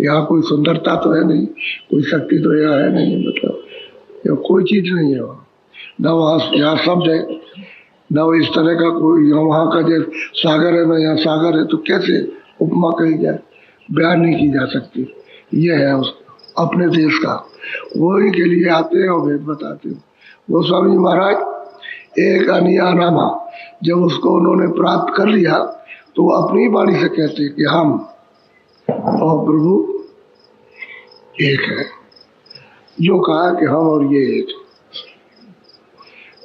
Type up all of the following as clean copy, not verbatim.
यहाँ कोई सुंदरता तो है नहीं, कोई शक्ति तो यहाँ है नहीं, मतलब यहाँ कोई चीज नहीं है वहाँ, न वहाँ यहाँ शब्द है, न इस तरह का कोई, वहाँ का जो सागर है न यहाँ सागर है, तो कैसे उपमा कही जाए, बयान नहीं की जा सकती। ये है उस अपने देश का, वही के लिए आते हैं और भेद बताते हैं। गोस्वामी जी महाराज एक अनियानामा जब उसको उन्होंने प्राप्त कर लिया तो वो अपनी वाणी से कहते कि हम और प्रभु एक है। जो कहा कि हम और ये एक,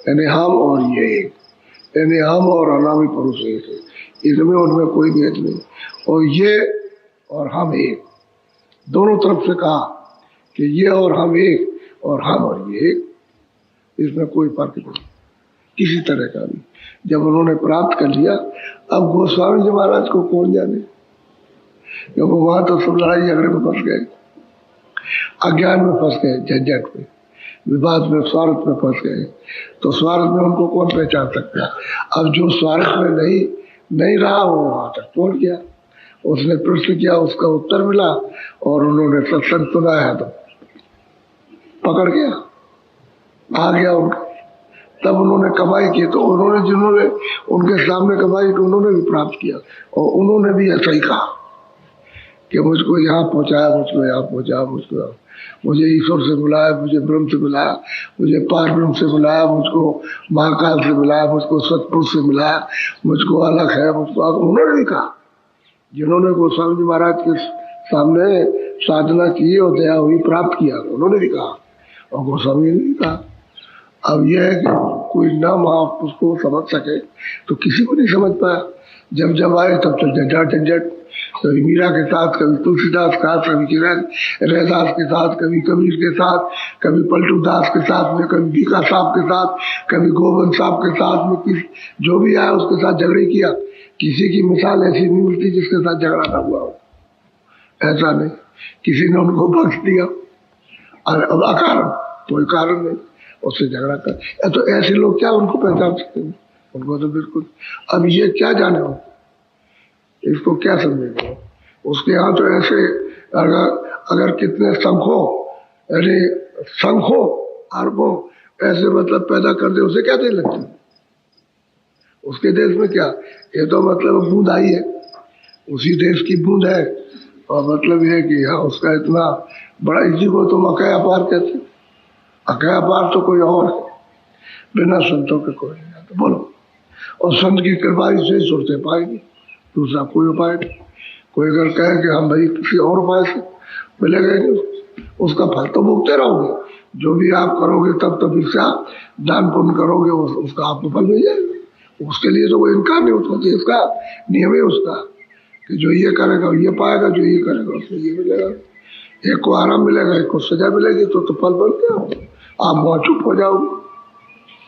यानी हम और ये एक, यानी हम और अनामी पुरुष एक है, इसमें उनमें कोई भेद नहीं। और ये और हम एक, दोनों तरफ से कहा कि ये और हम एक और हम और ये एक, इसमें कोई फर्क नहीं किसी तरह का भी। जब उन्होंने प्राप्त कर लिया, अब गोस्वामी जी महाराज को कौन जाने, क्योंकि वहां तो सब लड़ाई झगड़े में फंस गए, अज्ञान में फंस गए, झंझट में, विवाद में, स्वार्थ में फंस गए। तो स्वार्थ में उनको कौन पहचान सकता है। अब जो स्वार्थ में नहीं रहा वो वहां तक पहुंच गया, उसने प्रश्न किया, उसका उत्तर मिला और उन्होंने सत्संग सुना है तो पकड़ गया, आ गया उनका। तब उन्होंने कमाई की, तो उन्होंने जिन्होंने उनके सामने कमाई तो उन्होंने भी प्राप्त किया, और उन्होंने भी ऐसा ही कहा कि मुझको यहाँ पहुँचाया, मुझको यहाँ पहुँचाया, मुझको, मुझे ईश्वर से बुलाया, मुझे ब्रह्म से बुलाया, मुझे पार ब्रह्म से बुलाया, मुझको महाकाल से बुलाया, मुझको सतपुरुष से बुलाया, मुझको अलग है, मुझको अलग। उन्होंने भी कहा, जिन्होंने गोस्वामी जी महाराज के सामने साधना की और दया हुई प्राप्त किया, उन्होंने भी कहा, और गोस्वामी ने भी कहा। अब यह है कि कोई न उसको समझ सके तो किसी को नहीं समझ पाया। जब जब आए तब तो झंझट, कभी मीरा के साथ, कभी तुलसीदास के साथ, कभी रैदास के साथ, कभी कबीर के साथ, कभी पलटू दास के साथ में, कभी बीका साहब के साथ, कभी गोविंद साहब के साथ में, किसी जो भी आया उसके साथ झगड़े किया। किसी की मिसाल ऐसी नहीं मिलती जिसके साथ झगड़ा ना हुआ हो, ऐसा नहीं, किसी ने उनको बख्श दिया और अकारण, कोई कारण नहीं, उससे झगड़ा कर। तो ऐसे लोग क्या उनको पहचान सकते हैं, उनको तो बिल्कुल। अब ये क्या जाने हो, इसको क्या समझेंगे। उसके यहाँ तो ऐसे अगर कितने संखों अरबों ऐसे मतलब पैदा कर दे, उसे क्या देर लगती है। उसके देश में क्या, ये तो मतलब बूंद आई है, उसी देश की बूंद है, और मतलब ये कि हाँ उसका इतना बड़ा, इसी को तो अकय अपार कहते। अकय अपार तो कोई और है, बिना संतों के कोई नहीं। तो बोलो, और संत की कृपा से सुरते पाएगी, दूसरा कोई उपाय नहीं। कोई अगर कहे कि हम भाई किसी और उपाय से मिलेगा नहीं, उसका फल तो भोगते रहोगे। जो भी आप करोगे तब तब इससे आप दान पुण्य करोगे, उसका आपको फल मिल जाएगा। उसके लिए तो कोई इनकार नहीं होता, इसका नियम है उसका कि जो ये करेगा ये पाएगा, जो ये करेगा उसको ये मिलेगा। एक को आराम मिलेगा, एक को सजा मिलेगी, तो फल बन गया। आप वहाँ चुप हो जाओगे,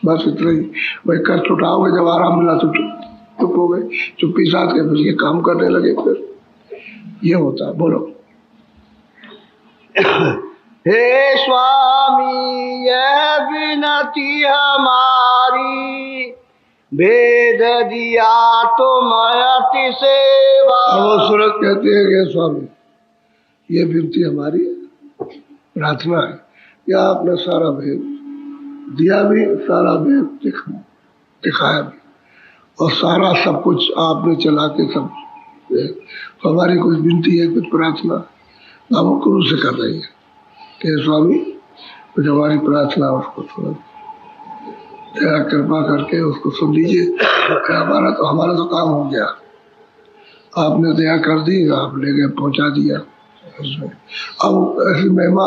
बस इतना ही। भाई कष्ट उठाओगे, जब आराम मिला तो चुप हो गए, चुप्पी साथ के फिर ये काम करने लगे, फिर ये होता है। बोलो। हे स्वामी यह विनती हमारी, भेद दिया तो अति सेवा। वो सूरत कहते हैं कि स्वामी ये विनती हमारी प्रार्थना है, या आपने सारा भेद दिया भी, सारा भेद दिखाया भी, और सारा सब कुछ आपने चला के सब। हमारी कुछ विनती है, कुछ प्रार्थना हम गुरु से कर रही है कि स्वामी कुछ हमारी प्रार्थना उसको सुन, दया कृपा करके उसको सुन लीजिए। हमारा तो काम हो गया, आपने दया कर दी, आप ले गए पहुंचा दिया। अब ऐसी महिमा,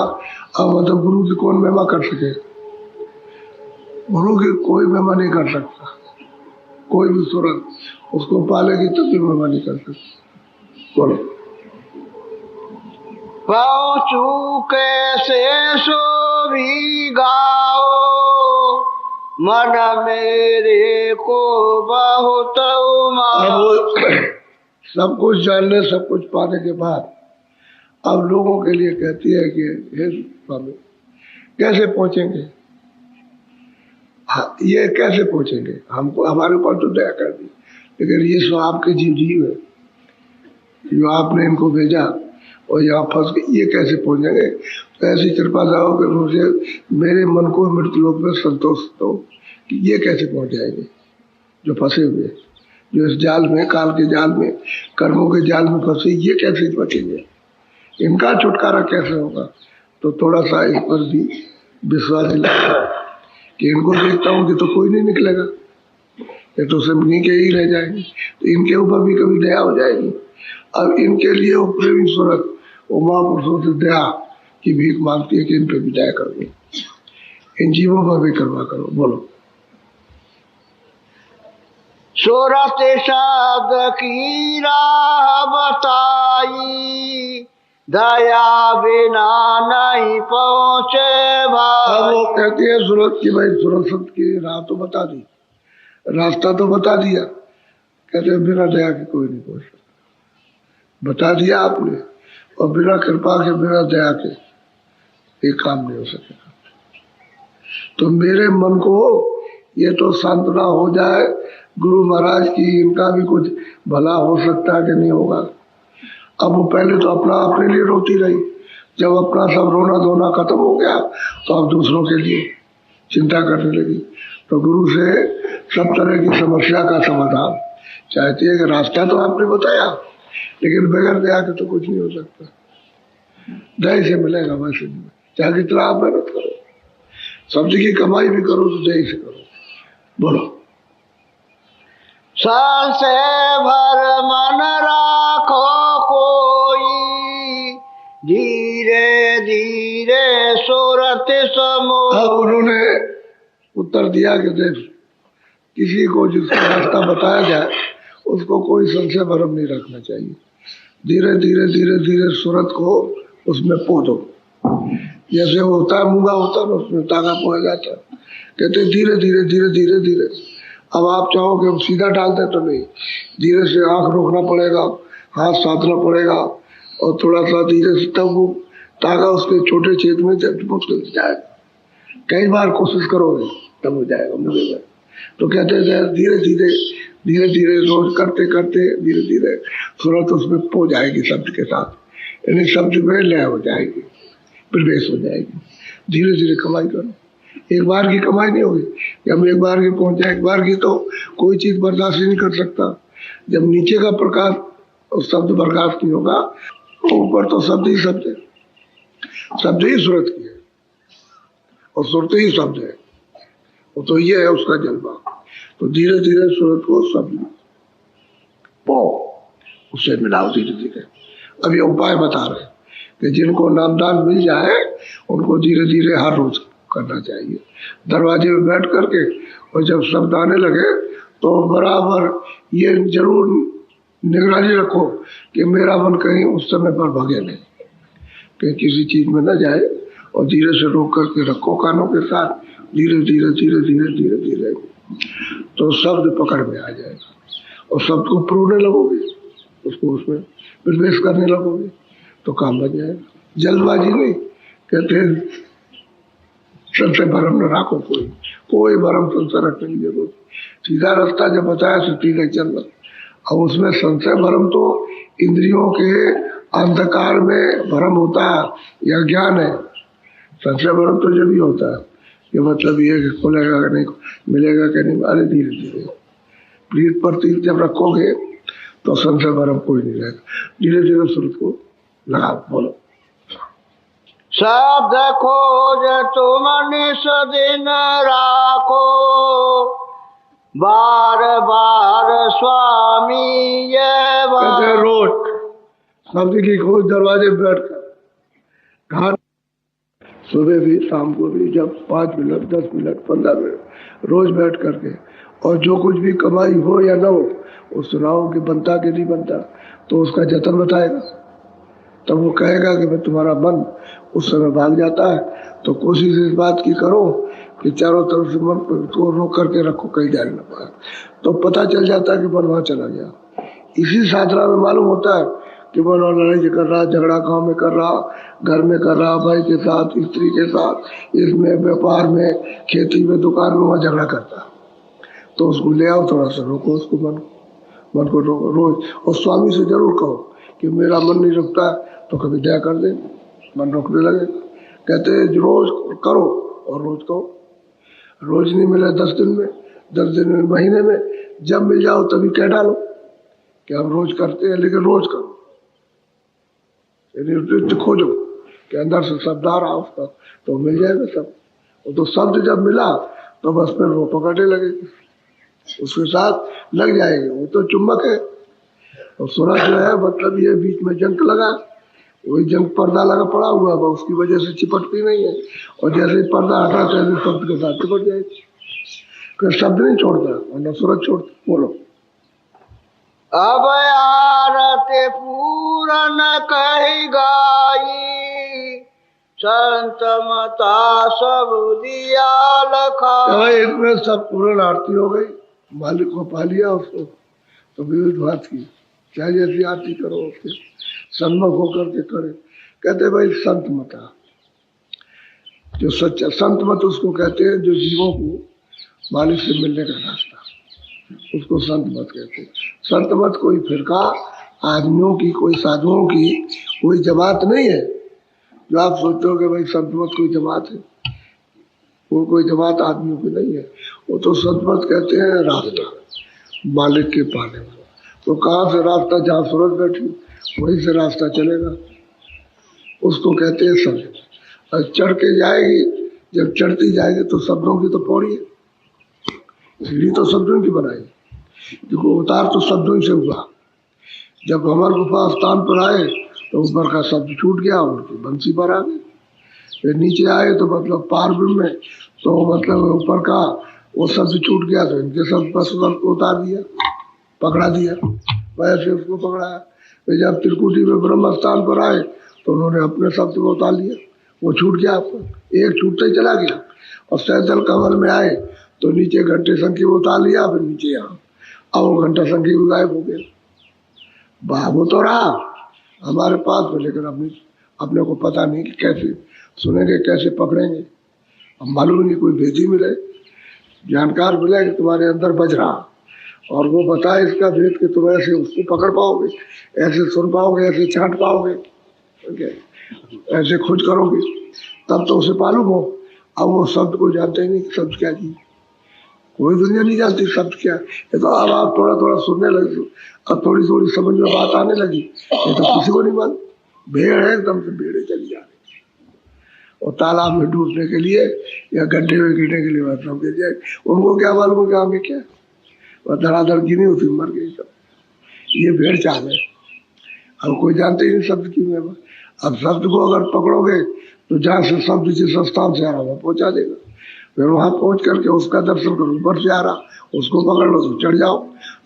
अब मतलब गुरु की कौन महिमा कर सके, गुरु की कोई महिमा नहीं कर सकता। कोई भी सूरत उसको पालेगी तब भी महिमा नहीं कर सकती। बोलो। पहुँचू कैसे सो भी गाओ, मन मेरे को बहुत सब कुछ जानने, सब कुछ पाने के बाद अब लोगों के लिए कहती है कि हे स्वामी कैसे पहुंचेंगे, ये कैसे पहुंचेंगे, हमको हमारे ऊपर तो दया कर दी, लेकिन ये सब आपके जीव है, जो आपने इनको भेजा और यहाँ फंस के ये कैसे पहुंचेंगे। तो ऐसी कृपा लाओ कि मुझे मेरे मन को मृत्युलोक में संतोष दो कि ये कैसे पहुंच जाएंगे जो फंसे हुए, जो इस जाल में, काल के जाल में, कर्मों के जाल में फंसे, ये कैसे बचेंगे, इनका छुटकारा कैसे होगा। तो थोड़ा सा इस पर भी विश्वास दिलाया कि इनको देखता हूँ कि तो कोई नहीं निकलेगा, ये तो सब इन्हीं के ही रह जाएंगे, तो इनके ऊपर भी कभी दया हो जाएगी। अब इनके लिए वो प्रेमी सूरत, वो महापुरुषों से दया की भीख मांगती है कि इन पर भी दया कर दो, इन जीवों पर भी करवा करो। बोलो। सूरत साध की राह बताई, दया बिना नहीं पहुँचे भाई। अब वो कहती है सूरत की, भाई सूरत संत की राह तो बता दी, रास्ता तो बता दिया, कहते बिना दया के कोई नहीं पहुंच सकता। बता दिया आपने, और बिना कृपा के, बिना दया के एक काम नहीं हो सकेगा। तो मेरे मन को ये तो सांत्वना हो जाए गुरु महाराज की, इनका भी कुछ भला हो सकता है कि नहीं होगा। अब वो पहले तो अपने लिए रोती रही, जब अपना सब रोना धोना खत्म हो गया तो अब दूसरों के लिए चिंता करने लगी। तो गुरु से सब तरह की समस्या का समाधान चाहती है कि रास्ता तो आपने बताया, लेकिन बगैर दया के तो कुछ नहीं हो सकता। दया से मिलेगा, वैसे नहीं, चाहे कितना आप मेहनत करो, सब्जी की कमाई भी करो तो दया से करो। बोलो। संशय भर मन राखो कोई, धीरे धीरे सूरत समूह। अब उन्होंने उत्तर दिया कि देख, किसी को जिसका रास्ता बताया जाए उसको कोई संशय भरम नहीं रखना चाहिए। धीरे धीरे धीरे धीरे सूरत को उसमें पोदो, जैसे वो होता है मूंगा होता है, उसमें तागा पोया जाता है। कहते धीरे धीरे धीरे धीरे धीरे। अब आप चाहो कि हम सीधा डाल दें तो नहीं, धीरे से आंख रोकना पड़ेगा, हाथ साधना पड़ेगा, और थोड़ा सा धीरे से, तब वो तागा उसके छोटे छेद में जब मुश्किल जाएगा। कई बार कोशिश करोगे तब हो जाएगा मुझे में। तो कहते हैं धीरे धीरे धीरे धीरे रोज करते करते धीरे धीरे सूरत उसमें पो जाएगी शब्द के साथ, यानी शब्द में लय हो जाएगी, प्रवेश हो जाएगी। धीरे धीरे कमाई करो, एक बार की कमाई नहीं होगी। जब एक बार की पहुंच जाए, एक बार की तो कोई चीज बर्दाश्त नहीं कर सकता। जब नीचे का प्रकाश और शब्द बर्दाश्त नहीं होगा, तो ऊपर तो शब्द ही शब्द है, शब्द ही सूरत की है और सूरत ही शब्द है, वो तो ये है उसका जलवा। तो धीरे धीरे सूरत को शब्द पो उससे मिलाओ धीरे धीरे। अब ये उपाय बता रहे कि जिनको नामदान मिल जाए उनको धीरे धीरे हर रोज करना चाहिए, दरवाजे में बैठ करके। और जब शब्द आने लगे तो बराबर ये जरूर निगरानी रखो कि मेरा मन कहीं उस समय पर भगे नहीं, कहीं किसी चीज में न जाए, और धीरे से रोक करके रखो कानों के साथ। धीरे धीरे धीरे धीरे धीरे धीरे तो शब्द पकड़ में आ जाएगा, और शब्द को परोने लगोगे, उसको उसमें प्रवेश करने लगोगे तो काम बन जाएगा। जल्दबाजी नहीं, कहते हैं संशय भरम न राखो कोई भरम संशय रखने की जरूरत। सीधा रास्ता जब बताया तो सीधा चलना। अब उसमें संशय भरम तो इंद्रियों के अंधकार में भरम होता है या ज्ञान है। संशय भरम तो जब ही होता है, ये मतलब ये कि खुलेगा कि नहीं, मिलेगा कि नहीं। अरे धीरे धीरे प्रीत पर तीर जब रखोगे तो संशय भरम कोई नहीं रहेगा। धीरे धीरे सूरत को लगाओ। बोलो। शब्द खोज तुम निस दिन राखो, बार बार स्वामी ये कहते रोज शब्द की खोज दरवाजे पे बैठकर, घर सुबह भी शाम को भी, जब 5 मिनट 10 मिनट 15 मिनट रोज बैठ करके, और जो कुछ भी कमाई हो या ना हो वो सुनाओ कि बनता कि नहीं बनता, तो उसका जतन बताएगा। तब वो कहेगा कि मैं तुम्हारा मन उस समय भाग जाता है, तो कोशिश इस बात की करो कि चारों तरफ से मन को रोक करके रखो, कहीं जा ना पाए। तो पता चल जाता है कि मन वहां चला गया। इसी साधना में मालूम होता है कि मन लड़ाई कर रहा, झगड़ा गाँव में कर रहा, घर में कर रहा, भाई के साथ, स्त्री के साथ, इसमें व्यापार में, खेती में, दुकान में, वहाँ झगड़ा करता। तो उसको ले आओ, थोड़ा सा रोको उसको, मन को रोको रोज। और स्वामी से जरूर कहो कि मेरा मन नहीं रुकता, तो कभी दया कर दे, मन रोकने लगे। कहते हैं रोज करो और रोज कहो, रोज नहीं मिले 10 दिन में, 10 दिन में, महीने में, जब मिल जाओ तभी कह डालो कि हम रोज करते हैं, लेकिन रोज करो। यदि खोजो कि अंदर से शब्द आ रहा उसका तो मिल जाएगा सब। वो तो शब्द जब मिला तो बस फिर वो पकड़ने लगेगी, उसके साथ लग जाएगी। वो तो चुम्बक है। और सूरज जो है मतलब ये बीच में जंग लगा, वही जंग पर्दा लगा पड़ा हुआ है, उसकी वजह से चिपटती नहीं है। और जैसे ही पर्दा हटा तैसे शब्द के साथ चिपट जाएगी। फिर शब्द नहीं छोड़ता वरना सूरज छोड़ता। बोलो। अब आरती पूरन कही गाई, संत मता सब दिया लखा। एक में सब पूर्ण आरती हो गई, मालिक को पा लिया उसको, तो विविध बात की चाहे जैसी आरती करो उसके सन्मुख होकर के करे। कहते भाई संत मता, जो सच्चा संत मत उसको कहते हैं जो जीवों को मालिक से मिलने का रास्ता, उसको संत मत कहते हैं। संत मत कोई फिरका आदमियों की, कोई साधुओं की कोई जमात नहीं है जो आप सोचते हो कि भाई संत मत कोई जमात है। वो कोई जमात आदमियों की नहीं है। वो तो संत मत कहते हैं रास्ता मालिक के पाने में। तो कहाँ से रास्ता, जहाँ सूरज बैठी वहीं से रास्ता चलेगा, उसको कहते हैं संत। और चढ़ के जाएगी, जब चढ़ती जाएगी तो शब्दों की तो पौड़ी है, सीढ़ी तो शब्दों की बनाई। देखो उतार तो शब्दों से हुआ। जब अमर गुफा स्थान पर आए तो ऊपर का शब्द छूट गया, उनकी बंसी पर आ गई। फिर नीचे आए तो मतलब पार में तो मतलब ऊपर का वो शब्द छूट गया, तो इनके शब्द पर शब्द को उतार दिया, पकड़ा दिया, वैसे उसको पकड़ाया। फिर जब त्रिकुटी में ब्रह्म स्थान पर आए तो उन्होंने अपने शब्द को उतार लिया, वो छूट गया आपको, एक छूटता ही चला गया। और सैदल कमल में आए तो नीचे घंटे संख्या उतार लिया, फिर नीचे यहाँ अब वो घंटा संख्या भी गायब हो गया। वो तो रहा हमारे पास में, लेकिन अपने को पता नहीं कि कैसे सुनेंगे, कैसे पकड़ेंगे। हम मालूम नहीं कोई भेदी मिले, जानकार मिले कि तुम्हारे अंदर बज रहा और वो बताए इसका भेद कि तुम ऐसे उसको पकड़ पाओगे, ऐसे सुन पाओगे, ऐसे छांट पाओगे, ऐसे खोज करोगे, तब तो उसे मालूम हो। अब वो शब्द को जानते ही नहीं कि शब्द क्या चीज, कोई दुनिया नहीं जानती शब्द क्या। ये तो अब आप थोड़ा थोड़ा सुनने लगे, अब थोड़ी थोड़ी समझ में बात आने लगी। ये तो किसी को नहीं मालूम। भेड़ है एकदम से भेड़े चली जा रही, और तालाब में डूबने के लिए या गड्ढे में गिरने के लिए बात गिर जाए, उनको क्या मालूम कि आगे क्या, वह धड़ाधड़ गिरी होती मर गई सब। ये भेड़ चाल है, अब कोई जानते ही नहीं शब्द की महिमा। अब शब्द को अगर पकड़ोगे तो जहाँ से शब्द जिस स्थान से आ रहा वहाँ पहुँचा देगा। फिर वहाँ पहुँच करके उसका दर्शन करो, ऊपर से आ रहा उसको पकड़ लो तो चढ़ जाओ,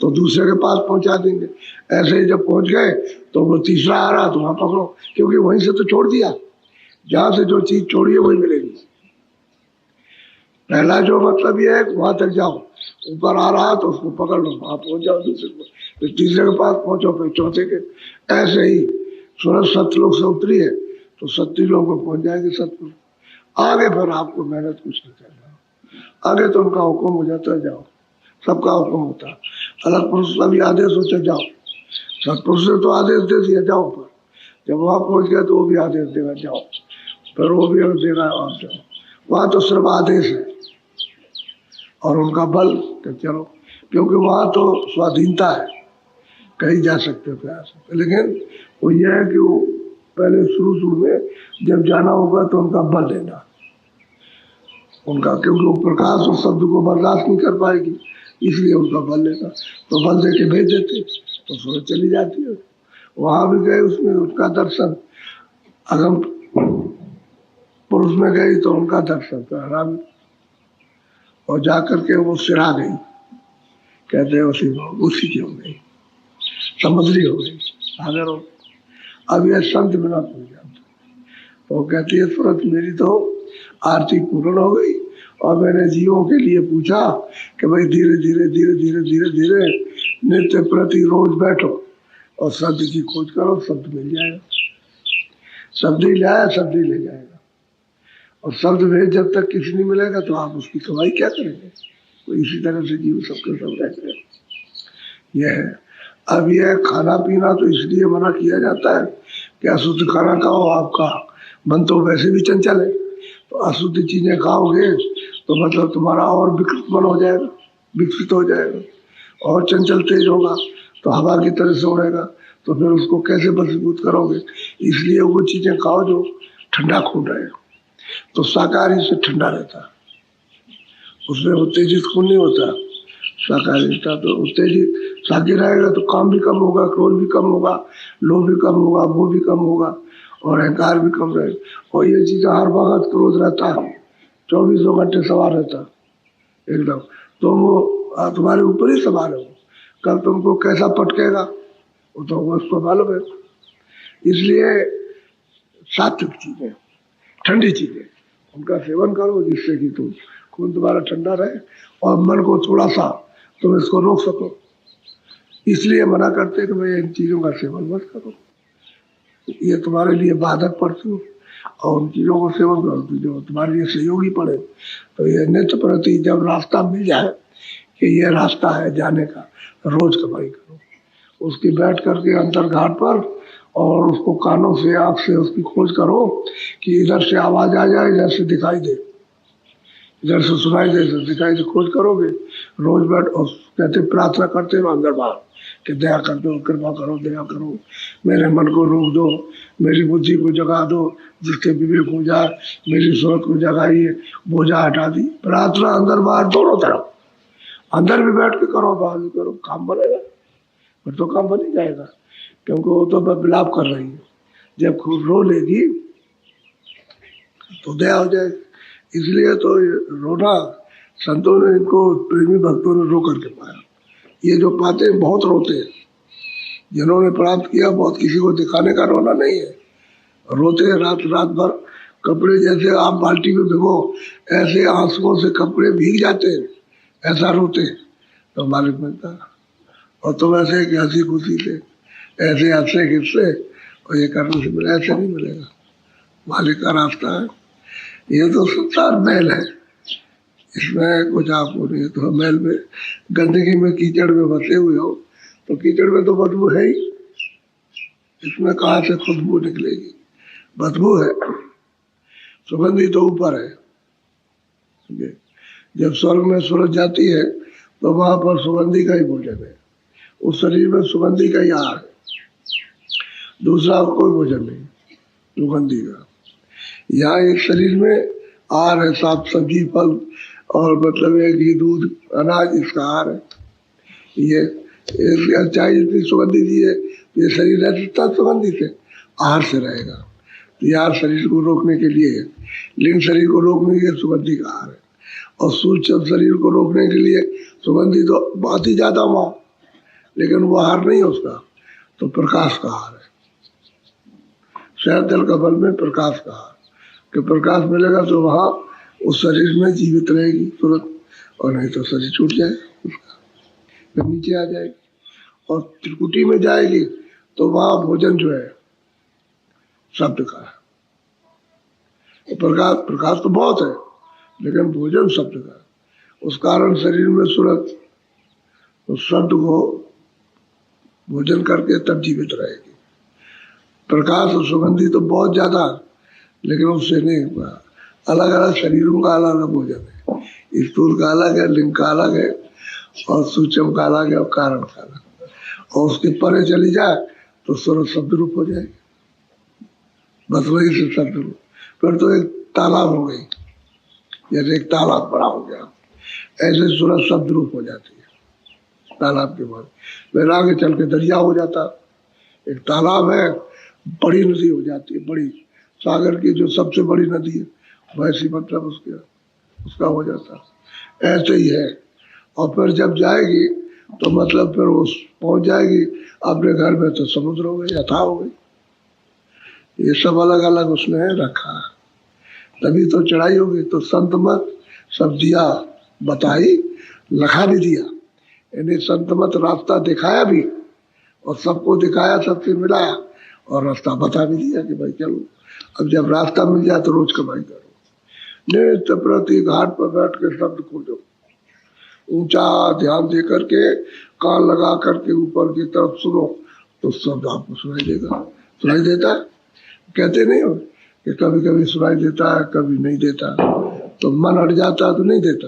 तो दूसरे के पास पहुँचा देंगे। ऐसे ही जब पहुँच गए तो वो तीसरा आ रहा तो वहाँ पकड़ो, क्योंकि वहीं से तो छोड़ दिया, जहाँ से जो चीज छोड़ी है वही मिलेगी। पहला जो मतलब ये है वहां तक जाओ, ऊपर आ रहा तो उसको पकड़ लो, वहां पहुंच जाओ दूसरे को, फिर तीसरे के पास पहुंचो, फिर चौथे के। ऐसे ही सूरज सतलोक से उतरी है तो 70 लोग को पहुंच जाएंगे सतपुर। आगे फिर आपको मेहनत कुछ नहीं करना, आगे तो उनका हुक्म हो जाता है, जाओ, सबका हुक्म होता है। अलग पुरुष का भी आदेश होता जाओ, सतपुरुष ने तो आदेश दे दिया जाओ, पर जब वहां पहुंच गया तो वो भी आदेश देगा जाओ, फिर वो भी देगा आप जाओ। वहां तो सिर्फ आदेश है और उनका बल तो चलो, क्योंकि वहां तो स्वाधीनता है, कहीं जा सकते हो क्या सकते। लेकिन वो ये है कि वो पहले शुरू में जब जाना होगा तो उनका बल लेना उनका, क्योंकि वो प्रकाश उस शब्द को बर्दाश्त नहीं कर पाएगी, इसलिए उनका बल लेना। तो बल दे के भेज देते तो सूरज चली जाती है। वहां भी गए, उसमें उसका दर्शन, अगम पुरुष में गई तो उनका दर्शन करा, और जाकर के वो सिरा गई, कहते हैं उसी की हो गई, समुद्री हो गई, सागर हो। अब यह संत बिना पूछ जाता तो कहती है सूरज मेरी तो आरती पूर्ण हो गई, और मैंने जीवों के लिए पूछा कि भाई धीरे धीरे धीरे धीरे धीरे धीरे नित्य प्रति रोज बैठो और शब्द की खोज करो, शब्द मिल जाएगा, शब्द ही लाया शब्द ही ले जाएगा। और शब्द भेद जब तक किसी नहीं मिलेगा तो आप उसकी कमाई क्या करेंगे। तो इसी तरह से जीव सबके सब रहते हैं। यह है। अब यह खाना पीना तो इसलिए मना किया जाता है कि अशुद्ध खाना खाओ, आपका मन तो वैसे भी चंचल है, तो अशुद्ध चीजें खाओगे तो मतलब तुम्हारा और विकृत मन हो जाएगा, विकसित हो जाएगा और चंचल तेज होगा, तो हवा की तरह से उड़ेगा, तो फिर उसको कैसे बसीभूत करोगे। इसलिए वो चीजें खाओ जो ठंडा खून रहे। तो शाकाहारी से ठंडा रहता है, उसमें उत्तेजित खून नहीं होता। शाकाहारी का तो उत्तेजित शाकाहारी रहेगा तो काम भी कम होगा, क्रोध भी कम होगा, लोभ भी कम होगा, मोह भी कम होगा और अहंकार भी कम रहेगा। और ये चीज हर वक्त क्रोध रहता है, 24 घंटे सवार रहता है एकदम, तो वो तुम्हारे ऊपर ही सवार है। वो कल तुमको कैसा पटकेगा वो तो उसको मालूम है। इसलिए सात्विक चीजें, ठंडी चीजें, उनका सेवन करो जिससे कि तुम खून तुम्हारा ठंडा रहे और मन को थोड़ा सा तुम इसको रोक सको। इसलिए मना करते हैं कि भाई इन चीजों का सेवन मत करो, ये तुम्हारे लिए बाधक पड़ती हो, और उन चीजों को सेवन करो तो जो तुम्हारे लिए सहयोगी पड़े। तो ये नित्य प्रति जब रास्ता मिल जाए कि ये रास्ता है जाने का, रोज कमाई करो, उसकी बैठ करके अंतर्घाट पर और उसको कानों से, आंख से उसकी खोज करो कि इधर से आवाज आ जाए, इधर से दिखाई दे, इधर से सुनाई दे, इधर दिखाई दे, खोज करोगे रोज बैठ। और कहते प्रार्थना करते रहो अंदर बाहर कि दया कर दो, कृपा करो, दया करो, मेरे मन को रोक दो, मेरी बुद्धि को जगा दो, जिसके विवेक हो जाए, मेरी सोच को जगाइए, बोझा हटा दी। प्रार्थना अंदर बाहर दोनों तरफ, अंदर भी बैठ के करो, बाहर भी करो, काम बनेगा। फिर तो काम बन ही जाएगा, क्योंकि वो तो विलाप कर रही है। जब खूब रो लेगी तो दया हो जाएगी। इसलिए तो रोना संतों ने, इनको प्रेमी भक्तों ने रो करके पाया। ये जो पाते हैं बहुत रोते हैं, जिन्होंने प्राप्त किया बहुत, किसी को दिखाने का रोना नहीं है, रोते हैं रात रात भर। कपड़े जैसे आप बाल्टी में भिगो, ऐसे आंसुओं से कपड़े भीग जाते हैं, ऐसा रोते हैं तो मालिक मिलता है। और तुम ऐसे हंसी खुशी से ऐसे हंसे खिस्से और ये करने से मिले, ऐसे नहीं मिलेगा। मालिक का रास्ता है। ये तो संसार मैल है, इसमें कुछ आपको नहीं। तो मैल में, गंदगी में, कीचड़ में फंसे हुए हो तो कीचड़ में तो बदबू है ही, इसमें कहाँ से खुशबू निकलेगी, बदबू है। सुगंधी तो ऊपर है, जब स्वर्ग में सूरज जाती है तो वहां पर सुगंधी का ही भोजन है, उस शरीर में सुगंधी का ही आहार है, दूसरा कोई भोजन नहीं सुगंधी का। यहाँ एक शरीर में आहार है, साग सब्जी फल और मतलब है घी दूध अनाज, इसका आहार है। ये चाहे जितनी सुगंधी दी है, ये शरीर रहता सुगंधी से, आहार से रहेगा। तो यार शरीर को रोकने के लिए, लिंग शरीर को रोकने के लिए सुगंधी का आहार है, और सूक्ष्म शरीर को रोकने के लिए सुगंधी तो बहुत ही ज्यादा वहां, लेकिन वो आहार नहीं है उसका, तो प्रकाश का आहार है। शहद जल का बल में प्रकाश का आहार, कि प्रकाश मिलेगा तो वहां उस शरीर में जीवित रहेगी तुरंत, और नहीं तो शरीर छूट जाए उसका, फिर नीचे आ जाएगी और त्रिकुटी में जाएगी। तो वहां भोजन जो है शब्द का है, प्रकाश प्रकाश तो बहुत है लेकिन भोजन शब्द का है। उस कारण शरीर में सूरत उस शब्द को भोजन करके तब जीवित रहेगी। प्रकाश और सुगंधी तो बहुत ज्यादा, लेकिन उससे नहीं हुआ। अलग अलग शरीरों का अलग अलग भोजन है, स्थूल का अलग है, लिंग का अलग है, और सूक्ष्म का अलग है, और कारण का अलग। और उसके परे चली जाए तो सूरत शब्द रूप हो जाएगी, बस वही से शब्द रूप। फिर तो एक तालाब हो गई, जैसे एक तालाब बड़ा हो गया, ऐसे सूरत शब्द रूप हो जाती है तालाब के बाद। फिर आगे चल के दरिया हो जाता, एक तालाब है, बड़ी नदी हो जाती है, बड़ी सागर की जो सबसे बड़ी नदी है वैसी, मतलब उसका हो जाता, ऐसे ही है। और फिर जब जाएगी तो मतलब फिर वो पहुंच जाएगी अपने घर में, तो समुद्र हो गई, अथाह हो गई। ये सब अलग अलग उसने रखा, तभी तो चढ़ाई होगी। तो संत मत सब दिया बताई, लखा भी दिया, यानी संत मत रास्ता दिखाया भी, और सबको दिखाया, सबसे मिलाया, और रास्ता बता भी दिया कि भाई चलो, अब जब रास्ता मिल जाए तो रोज कमाई करो। नित्य प्रति घाट पर बैठ के शब्द खोजो, ऊंचा ध्यान दे करके, कान लगा करके ऊपर की तरफ सुनो, तो शब्द आपको सुनाई देगा। सुनाई देता है, कहते नहीं हो कि कभी कभी सुनाई देता है, कभी नहीं देता। तो मन हट जाता है तो नहीं देता,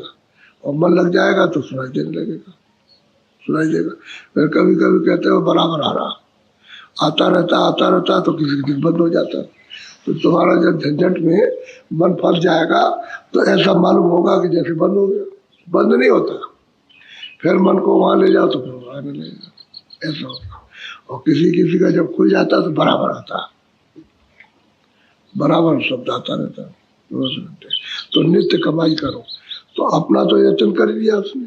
और मन लग जाएगा तो सुनाई देने लगेगा, सुनाई देगा। फिर कभी कभी कहते हो बराबर आ रहा, आता रहता तो किसी दिन बंद हो जाता। तो तुम्हारा जब झंझट में मन फंस जाएगा तो ऐसा मालूम होगा कि जैसे बंद हो गया। बंद नहीं होता, फिर मन को वहां ले जाओ तो फिर वहां आने लगेगा, ऐसा होता। और किसी किसी का जब खुल जाता तो बराबर आता, बराबर शब्द आता रहता रोज घंटे। तो नित्य कमाई करो। तो अपना तो यत्न कर लिया उसने,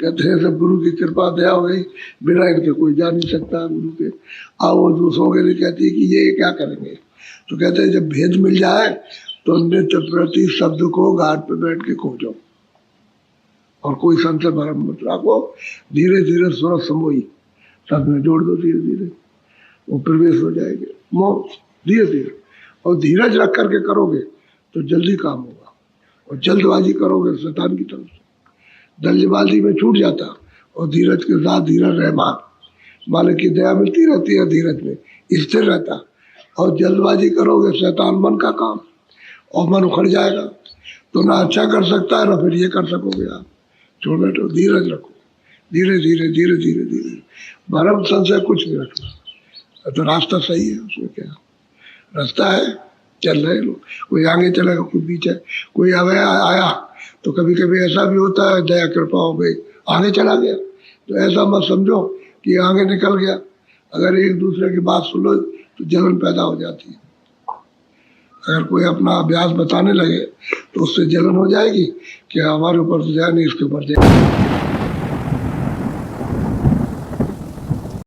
कहते हैं सब गुरु की कृपा दया हो गई, बिना इनके कोई जा नहीं सकता गुरु के। आओ वो दूसरों के लिए कहती है कि ये क्या करेंगे, तो कहते हैं जब भेद मिल जाए तो नित्य प्रति शब्द को घाट पे बैठ के खोजो, और कोई संशय भरम मत रखो। धीरे धीरे सूरत समोई सब में जोड़ दो, धीरे धीरे वो प्रवेश हो जाएंगे मोह, धीरे धीरे। और धीरज रख करके करोगे तो जल्दी काम होगा, और जल्दबाजी करोगे शैतान की तरफ से। जल्दबाजी में छूट जाता, और धीरज के साथ धीरज रहमान, मालिक की दया मिलती रहती है, धीरज में स्थिर रहता। और जल्दबाजी करोगे शैतान मन का काम, और मन उखड़ जाएगा, तो ना अच्छा कर सकता है ना फिर ये कर सकोगे आप। छोड़ बैठो, धीरज रखो, धीरे धीरे धीरे धीरे धीरे, भरम संशय कुछ नहीं रखना। तो रास्ता सही है, उसमें क्या रास्ता है, चल रहे लोग। कोई आगे चलेगा, कोई पीछे, कोई आया तो कभी कभी ऐसा भी होता है दया कृपा हो गई आगे चला गया। तो ऐसा मत समझो कि आगे निकल गया। अगर एक दूसरे की बात सुन लो तो जलन पैदा हो जाती है। अगर कोई अपना अभ्यास बताने लगे तो उससे जलन हो जाएगी कि हमारे ऊपर तो जाए नहीं, इसके ऊपर जाए।